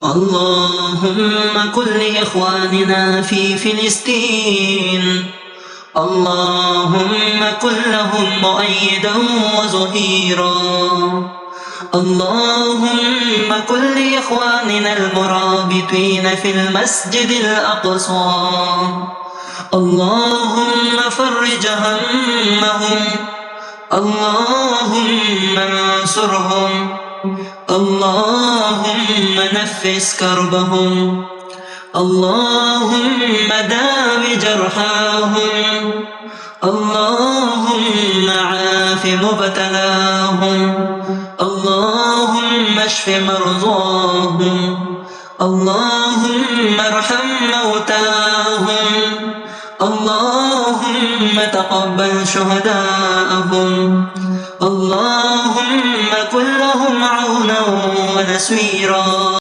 اللهم كن لإخواننا في فلسطين، اللهم كن لهم مؤيدا وظهيرا. اللهم كن لإخواننا المرابطين في المسجد الأقصى، اللهم فرج همهم، اللهم انصرهم، اللهم نفس كربهم، اللهم داو جرحاهم، اللهم عاف مبتلاهم، اللهم اشف مرضاهم، اللهم ارحم موتاهم، اللهم تقبل شهداءهم، اللهم كن لهم عونا ونسويرا.